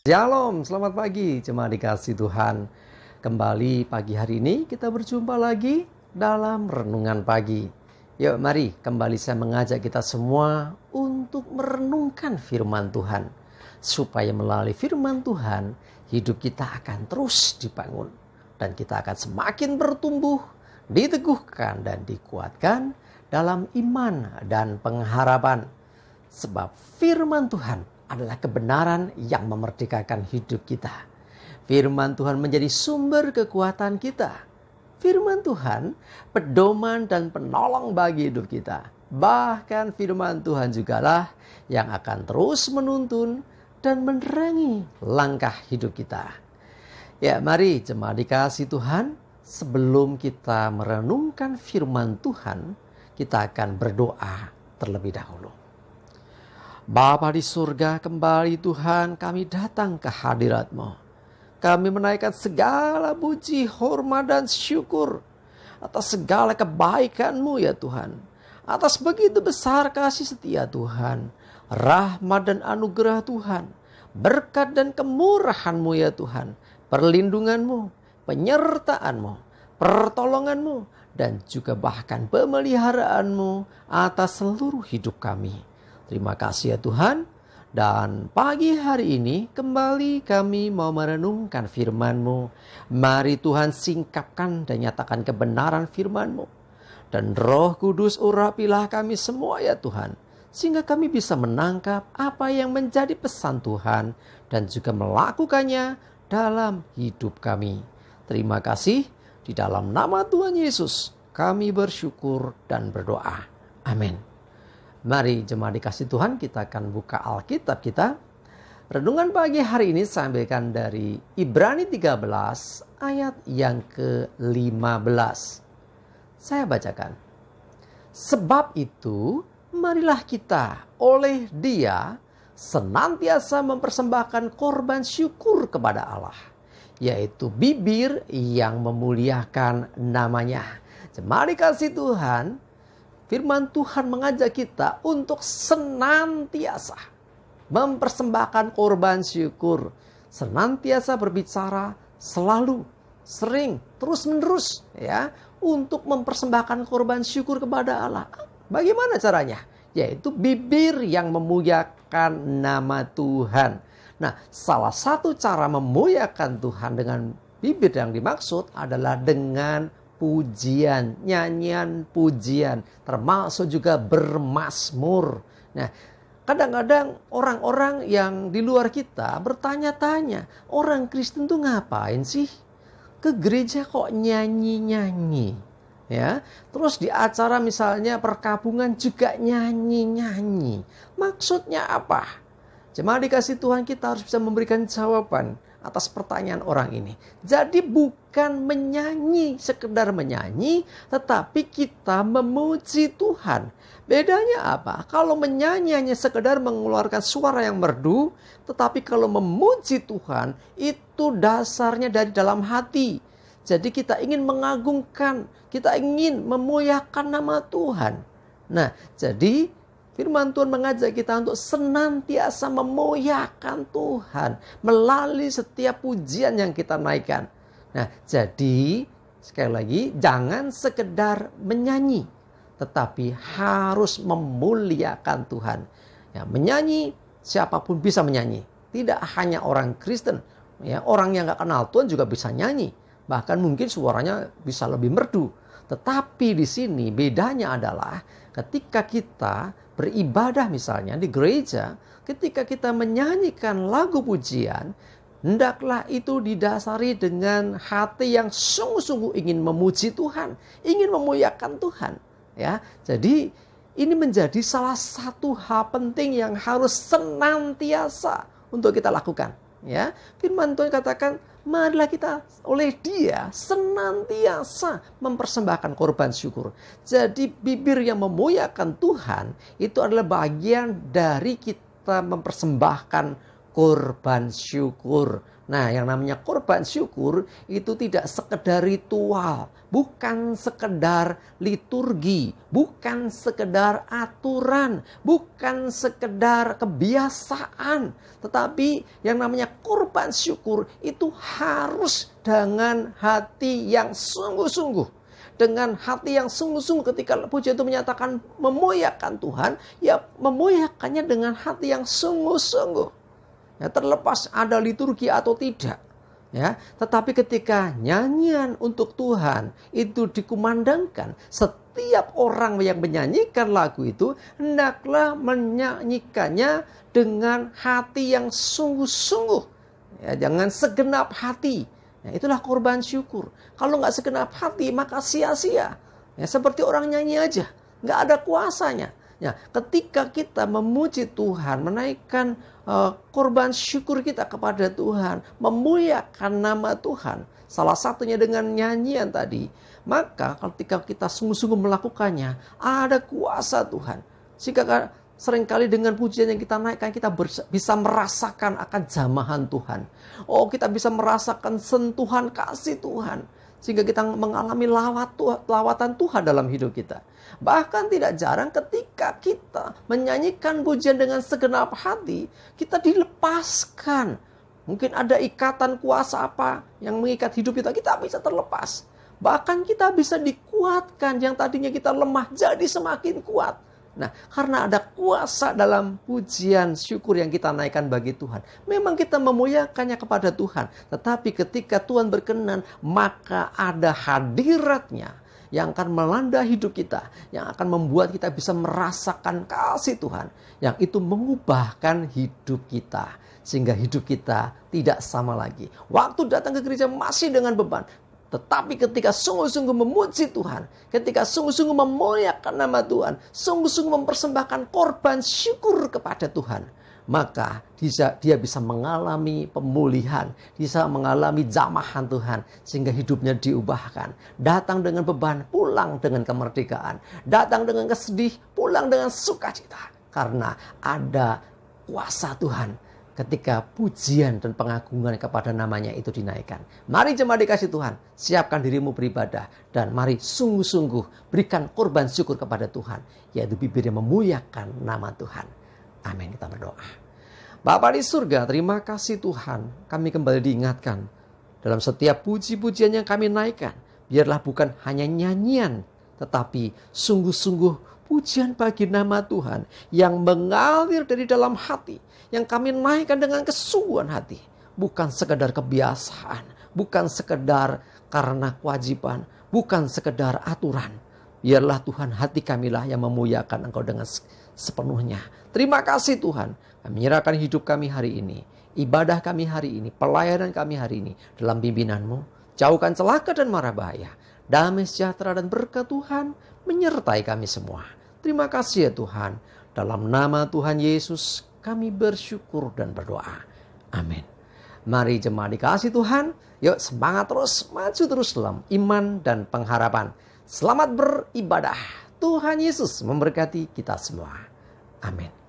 Shalom, selamat pagi jemaat dikasih Tuhan. Kembali pagi hari ini kita berjumpa lagi dalam renungan pagi. Yuk mari kembali saya mengajak kita semua untuk merenungkan firman Tuhan. Supaya melalui firman Tuhan hidup kita akan terus dibangun. Dan kita akan semakin bertumbuh, diteguhkan dan dikuatkan dalam iman dan pengharapan. Sebab firman Tuhan adalah kebenaran yang memerdekakan hidup kita. Firman Tuhan menjadi sumber kekuatan kita. Firman Tuhan pedoman dan penolong bagi hidup kita. Bahkan firman Tuhan jugalah yang akan terus menuntun dan menerangi langkah hidup kita. Ya, mari jemaat dikasih Tuhan, sebelum kita merenungkan firman Tuhan, kita akan berdoa terlebih dahulu. Bapa di surga, kembali Tuhan kami datang ke hadirat-Mu. Kami menaikkan segala puji, hormat dan syukur atas segala kebaikan-Mu ya Tuhan. Atas begitu besar kasih setia Tuhan, rahmat dan anugerah Tuhan, berkat dan kemurahan-Mu ya Tuhan, perlindungan-Mu, penyertaan-Mu, pertolongan-Mu, dan juga bahkan pemeliharaan-Mu atas seluruh hidup kami. Terima kasih ya Tuhan. Dan pagi hari ini kembali kami mau merenungkan firman-Mu. Mari Tuhan singkapkan dan nyatakan kebenaran firman-Mu. Dan Roh Kudus urapilah kami semua ya Tuhan. Sehingga kami bisa menangkap apa yang menjadi pesan Tuhan. Dan juga melakukannya dalam hidup kami. Terima kasih. Di dalam nama Tuhan Yesus kami bersyukur dan berdoa. Amin. Mari jemaat dikasih Tuhan, kita akan buka Alkitab kita. Renungan pagi hari ini saya ambilkan dari Ibrani 13 ayat yang ke-15. Saya bacakan. Sebab itu, marilah kita oleh Dia senantiasa mempersembahkan korban syukur kepada Allah, yaitu bibir yang memuliakan namanya. Jemaat dikasih Tuhan, firman Tuhan mengajak kita untuk senantiasa mempersembahkan korban syukur. Senantiasa berbicara, selalu, sering, terus-menerus ya, untuk mempersembahkan korban syukur kepada Allah. Bagaimana caranya? Yaitu bibir yang memuliakan nama Tuhan. Nah, salah satu cara memuliakan Tuhan dengan bibir yang dimaksud adalah dengan pujian, nyanyian pujian, termasuk juga bermazmur. Nah, kadang-kadang orang-orang yang di luar kita bertanya-tanya, orang Kristen tuh ngapain sih? Ke gereja kok nyanyi-nyanyi? Ya, terus di acara misalnya perkabungan juga nyanyi-nyanyi. Maksudnya apa? Jemaat dikasih Tuhan, kita harus bisa memberikan jawaban atas pertanyaan orang ini. Jadi bukan menyanyi, sekedar menyanyi, tetapi kita memuji Tuhan. Bedanya apa? Kalau menyanyi hanya sekedar mengeluarkan suara yang merdu, tetapi kalau memuji Tuhan, itu dasarnya dari dalam hati. Jadi kita ingin mengagungkan, kita ingin memuliakan nama Tuhan. Nah, jadi firman Tuhan mengajak kita untuk senantiasa memuliakan Tuhan melalui setiap pujian yang kita naikkan. Nah, jadi sekali lagi jangan sekedar menyanyi, tetapi harus memuliakan Tuhan. Ya, menyanyi siapapun bisa menyanyi, tidak hanya orang Kristen. Ya, orang yang gak kenal Tuhan juga bisa nyanyi, bahkan mungkin suaranya bisa lebih merdu. Tetapi di sini bedanya adalah ketika kita beribadah misalnya di gereja, ketika kita menyanyikan lagu pujian, hendaklah itu didasari dengan hati yang sungguh-sungguh ingin memuji Tuhan, ingin memuliakan Tuhan. Ya, jadi ini menjadi salah satu hal penting yang harus senantiasa untuk kita lakukan. Ya, firman Tuhan katakan, marilah kita oleh Dia senantiasa mempersembahkan korban syukur. Jadi bibir yang memuliakan Tuhan itu adalah bagian dari kita mempersembahkan korban syukur. Nah, yang namanya korban syukur itu tidak sekedar ritual, bukan sekedar liturgi, bukan sekedar aturan, bukan sekedar kebiasaan. Tetapi yang namanya korban syukur itu harus dengan hati yang sungguh-sungguh. Dengan hati yang sungguh-sungguh ketika pujian itu menyatakan memuliakan Tuhan, ya memuliakannya dengan hati yang sungguh-sungguh. Ya, terlepas ada liturgi atau tidak. Ya, tetapi ketika nyanyian untuk Tuhan itu dikumandangkan, setiap orang yang menyanyikan lagu itu hendaklah menyanyikannya dengan hati yang sungguh-sungguh. Ya, jangan segenap hati. Ya, itulah korban syukur. Kalau nggak segenap hati maka sia-sia. Ya, seperti orang nyanyi aja, nggak ada kuasanya. Ya, ketika kita memuji Tuhan, menaikkan korban syukur kita kepada Tuhan, memuliakan nama Tuhan, salah satunya dengan nyanyian tadi, maka ketika kita sungguh-sungguh melakukannya, ada kuasa Tuhan. Sehingga seringkali dengan pujian yang kita naikkan, kita bisa merasakan akan jamahan Tuhan. Oh, kita bisa merasakan sentuhan kasih Tuhan. Sehingga kita mengalami lawatan Tuhan dalam hidup kita. Bahkan tidak jarang ketika kita menyanyikan pujian dengan segenap hati, kita dilepaskan. Mungkin ada ikatan kuasa apa yang mengikat hidup kita bisa terlepas. Bahkan kita bisa dikuatkan, yang tadinya kita lemah jadi semakin kuat. Nah, karena ada kuasa dalam pujian syukur yang kita naikkan bagi Tuhan. Memang kita memuliakannya kepada Tuhan. Tetapi ketika Tuhan berkenan, maka ada hadiratnya yang akan melanda hidup kita. Yang akan membuat kita bisa merasakan kasih Tuhan. Yang itu mengubahkan hidup kita. Sehingga hidup kita tidak sama lagi. Waktu datang ke gereja masih dengan beban. Tetapi ketika sungguh-sungguh memuji Tuhan, ketika sungguh-sungguh memuliakan nama Tuhan, sungguh-sungguh mempersembahkan korban syukur kepada Tuhan, maka dia bisa mengalami pemulihan, bisa mengalami jamahan Tuhan, sehingga hidupnya diubahkan. Datang dengan beban, pulang dengan kemerdekaan. Datang dengan kesedih, pulang dengan sukacita. Karena ada kuasa Tuhan. Ketika pujian dan pengagungan kepada namanya itu dinaikkan. Mari jemaat dikasih Tuhan, siapkan dirimu beribadah. Dan mari sungguh-sungguh berikan korban syukur kepada Tuhan. Yaitu bibir yang memuliakan nama Tuhan. Amin, kita berdoa. Bapa di surga, terima kasih Tuhan. Kami kembali diingatkan. Dalam setiap puji-pujian yang kami naikkan. Biarlah bukan hanya nyanyian. Tetapi sungguh-sungguh pujian bagi nama Tuhan. Yang mengalir dari dalam hati. Yang kami naikkan dengan kesungguhan hati. Bukan sekedar kebiasaan. Bukan sekedar karena kewajiban. Bukan sekedar aturan. Biarlah Tuhan hati kamilah yang memuliakan Engkau dengan sepenuhnya. Terima kasih Tuhan. Kami menyerahkan hidup kami hari ini. Ibadah kami hari ini. Pelayanan kami hari ini. Dalam pimpinanmu. Jauhkan celaka dan mara bahaya. Damai sejahtera dan berkat Tuhan menyertai kami semua. Terima kasih ya Tuhan. Dalam nama Tuhan Yesus kami bersyukur dan berdoa. Amin. Mari jemaat dikasih Tuhan. Yuk semangat terus, maju terus dalam iman dan pengharapan. Selamat beribadah. Tuhan Yesus memberkati kita semua. Amin.